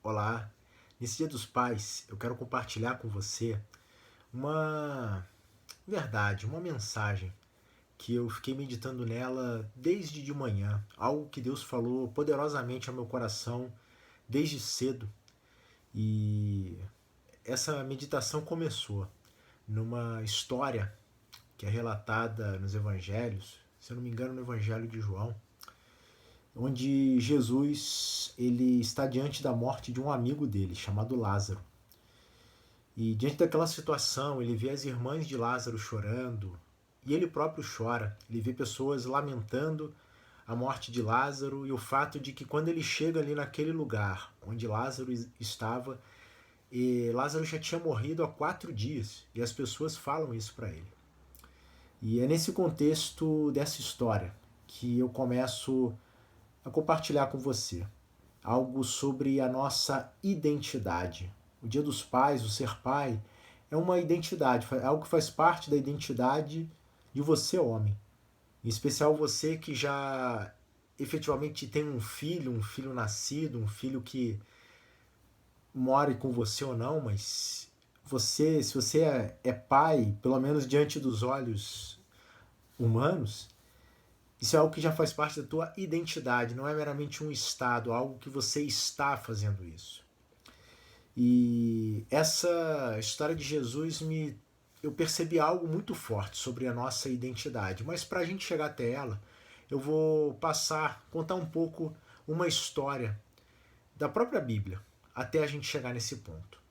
Olá, nesse Dia dos Pais eu quero compartilhar com você uma verdade, uma mensagem que eu fiquei meditando nela desde de manhã, algo que Deus falou poderosamente ao meu coração desde cedo. E essa meditação começou numa história que é relatada nos evangelhos, se eu não me engano no Evangelho de João, onde Jesus ele está diante da morte de um amigo dele chamado Lázaro. E diante daquela situação, ele vê as irmãs de Lázaro chorando, e ele próprio chora. Ele vê pessoas lamentando a morte de Lázaro e o fato de que quando ele chega ali naquele lugar onde Lázaro estava, e Lázaro já tinha morrido há 4 dias, e as pessoas falam isso para ele. E é nesse contexto dessa história que eu começo a compartilhar com você algo sobre a nossa identidade. O Dia dos Pais, o ser pai, é uma identidade, é algo que faz parte da identidade de você, homem. Em especial você que já efetivamente tem um filho nascido, um filho que more com você ou não, mas você, se você é pai, pelo menos diante dos olhos humanos, isso é algo que já faz parte da tua identidade, não é meramente um estado, algo que você está fazendo isso. E essa história de Jesus eu percebi algo muito forte sobre a nossa identidade. Mas para a gente chegar até ela, eu vou contar um pouco uma história da própria Bíblia, até a gente chegar nesse ponto.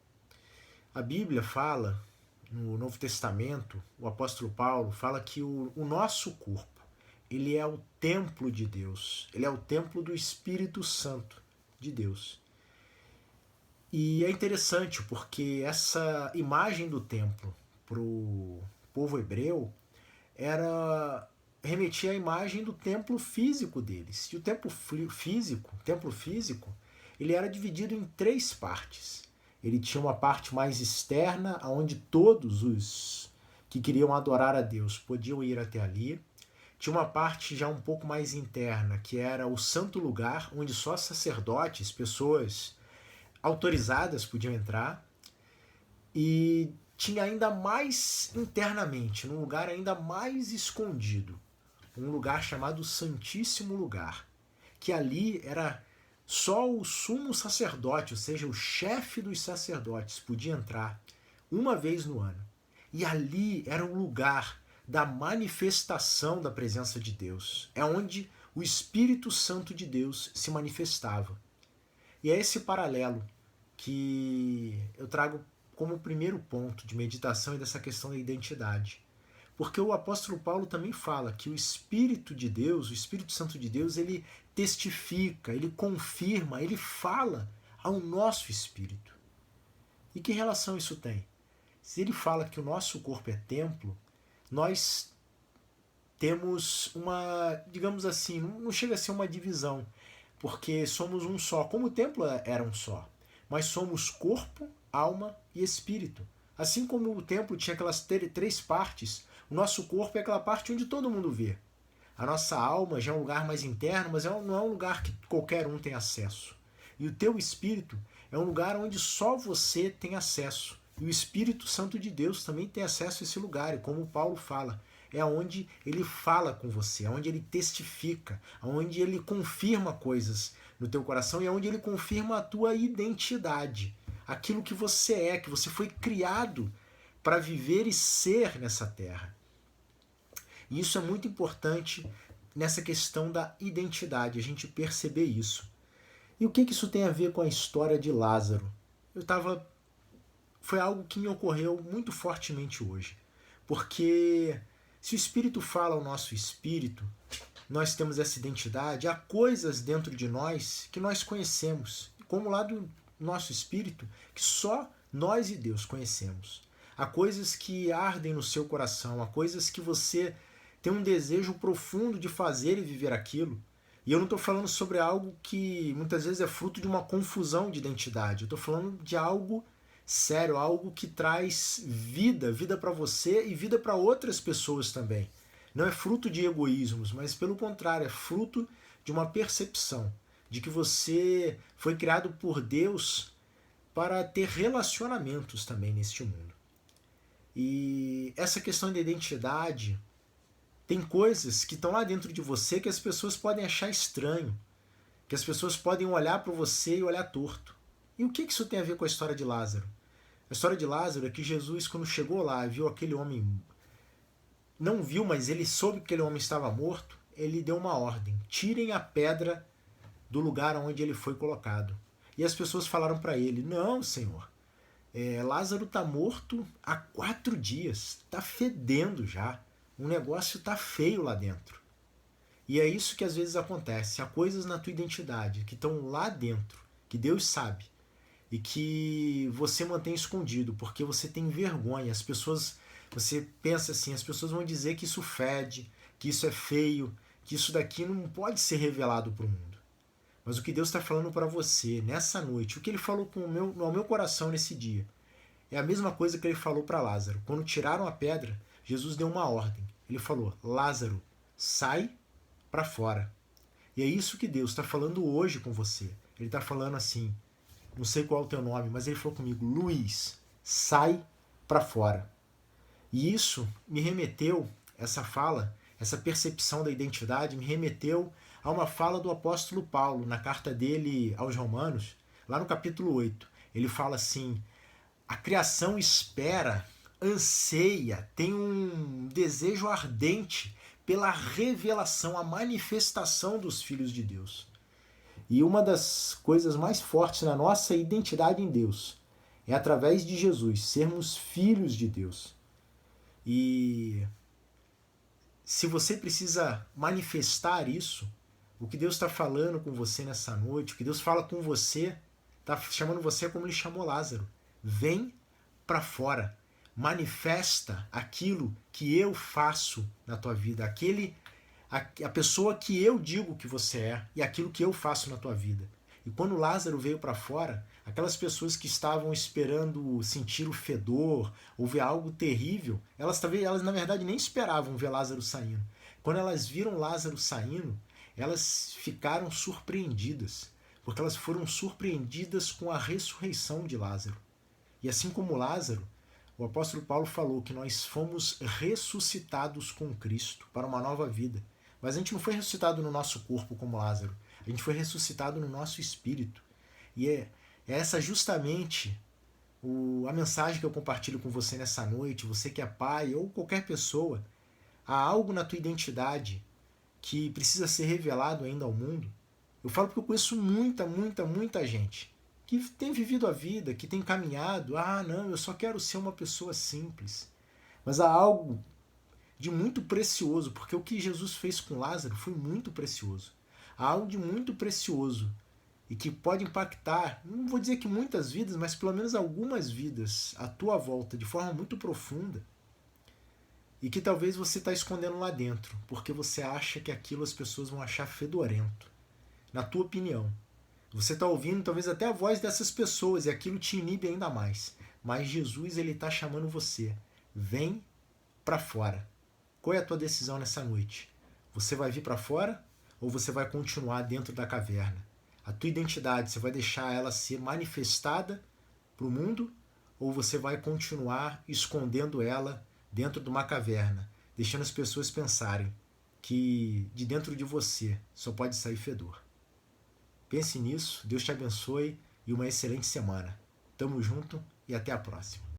A Bíblia fala, no Novo Testamento, o apóstolo Paulo fala que o nosso corpo, ele é o templo de Deus, ele é o templo do Espírito Santo de Deus. E é interessante porque essa imagem do templo para o povo hebreu era remetia à imagem do templo físico deles. E o templo físico, ele era dividido em 3 partes. Ele tinha uma parte mais externa, onde todos os que queriam adorar a Deus podiam ir até ali. Tinha uma parte já um pouco mais interna, que era o santo lugar, onde só sacerdotes, pessoas autorizadas podiam entrar. E tinha ainda mais internamente, num lugar ainda mais escondido, um lugar chamado Santíssimo Lugar, que ali era só o sumo sacerdote, ou seja, o chefe dos sacerdotes, podia entrar uma vez no ano. E ali era um lugar da manifestação da presença de Deus. É onde o Espírito Santo de Deus se manifestava. E é esse paralelo que eu trago como primeiro ponto de meditação e dessa questão da identidade. Porque o apóstolo Paulo também fala que o Espírito de Deus, o Espírito Santo de Deus, ele testifica, ele confirma, ele fala ao nosso espírito. E que relação isso tem? Se ele fala que o nosso corpo é templo, nós temos uma, digamos assim, não chega a ser uma divisão, porque somos um só, como o templo era um só, mas somos corpo, alma e espírito. Assim como o templo tinha aquelas 3 partes, o nosso corpo é aquela parte onde todo mundo vê. A nossa alma já é um lugar mais interno, mas não é um lugar que qualquer um tem acesso. E o teu espírito é um lugar onde só você tem acesso. E o Espírito Santo de Deus também tem acesso a esse lugar. E como Paulo fala, é onde ele fala com você, é onde ele testifica, é onde ele confirma coisas no teu coração e é onde ele confirma a tua identidade. Aquilo que você é, que você foi criado para viver e ser nessa terra. E isso é muito importante nessa questão da identidade, a gente perceber isso. E o que isso tem a ver com a história de Lázaro? Foi algo que me ocorreu muito fortemente hoje. Porque se o Espírito fala ao nosso espírito, nós temos essa identidade, há coisas dentro de nós que nós conhecemos, como lá do nosso espírito, que só nós e Deus conhecemos. Há coisas que ardem no seu coração, há coisas que você tem um desejo profundo de fazer e viver aquilo. E eu não estou falando sobre algo que muitas vezes é fruto de uma confusão de identidade. Eu estou falando de algo sério, algo que traz vida, vida para você e vida para outras pessoas também. Não é fruto de egoísmos, mas pelo contrário, é fruto de uma percepção de que você foi criado por Deus para ter relacionamentos também neste mundo. E essa questão da identidade, tem coisas que estão lá dentro de você que as pessoas podem achar estranho, que as pessoas podem olhar para você e olhar torto. E o que isso tem a ver com a história de Lázaro? A história de Lázaro é que Jesus, quando chegou lá e viu aquele homem, não viu, mas ele soube que aquele homem estava morto, ele deu uma ordem: tirem a pedra do lugar onde ele foi colocado. E as pessoas falaram para ele: não, Senhor, Lázaro está morto há 4 dias, está fedendo já, o negócio está feio lá dentro. E é isso que às vezes acontece. Há coisas na tua identidade que estão lá dentro, que Deus sabe, e que você mantém escondido porque você tem vergonha. As pessoas, você pensa assim, as pessoas vão dizer que isso fede, que isso é feio, que isso daqui não pode ser revelado para o mundo. Mas o que Deus está falando para você nessa noite, o que Ele falou ao meu coração nesse dia, é a mesma coisa que Ele falou para Lázaro. Quando tiraram a pedra, Jesus deu uma ordem. Ele falou: Lázaro, sai para fora. E é isso que Deus está falando hoje com você. Ele está falando assim, não sei qual é o teu nome, mas ele falou comigo: Luiz, sai para fora. E isso me remeteu, essa fala, essa percepção da identidade, me remeteu a uma fala do apóstolo Paulo, na carta dele aos Romanos, lá no capítulo 8. Ele fala assim: a criação espera, anseia, tem um desejo ardente pela revelação, a manifestação dos filhos de Deus. E uma das coisas mais fortes na nossa identidade em Deus é através de Jesus sermos filhos de Deus. E se você precisa manifestar isso, o que Deus está falando com você nessa noite, o que Deus fala com você, está chamando você como Ele chamou Lázaro. Vem para fora, manifesta aquilo que eu faço na tua vida, a pessoa que eu digo que você é e aquilo que eu faço na tua vida. E quando Lázaro veio para fora, aquelas pessoas que estavam esperando sentir o fedor ou ver algo terrível, elas na verdade nem esperavam ver Lázaro saindo. Quando elas viram Lázaro saindo, elas ficaram surpreendidas, porque elas foram surpreendidas com a ressurreição de Lázaro. E assim como Lázaro, o apóstolo Paulo falou que nós fomos ressuscitados com Cristo para uma nova vida. Mas a gente não foi ressuscitado no nosso corpo como Lázaro. A gente foi ressuscitado no nosso espírito. E é essa justamente a mensagem que eu compartilho com você nessa noite, você que é pai ou qualquer pessoa. Há algo na tua identidade que precisa ser revelado ainda ao mundo. Eu falo porque eu conheço muita gente que tem vivido a vida, que tem caminhado. Ah, não, eu só quero ser uma pessoa simples. Mas há algo de muito precioso, porque o que Jesus fez com Lázaro foi muito precioso. Há algo de muito precioso e que pode impactar, não vou dizer que muitas vidas, mas pelo menos algumas vidas à tua volta de forma muito profunda e que talvez você está escondendo lá dentro, porque você acha que aquilo as pessoas vão achar fedorento, na tua opinião. Você está ouvindo talvez até a voz dessas pessoas e aquilo te inibe ainda mais. Mas Jesus, ele está chamando você. Vem para fora. Qual é a tua decisão nessa noite? Você vai vir para fora ou você vai continuar dentro da caverna? A tua identidade, você vai deixar ela ser manifestada para o mundo ou você vai continuar escondendo ela dentro de uma caverna, deixando as pessoas pensarem que de dentro de você só pode sair fedor? Pense nisso, Deus te abençoe e uma excelente semana. Tamo junto e até a próxima.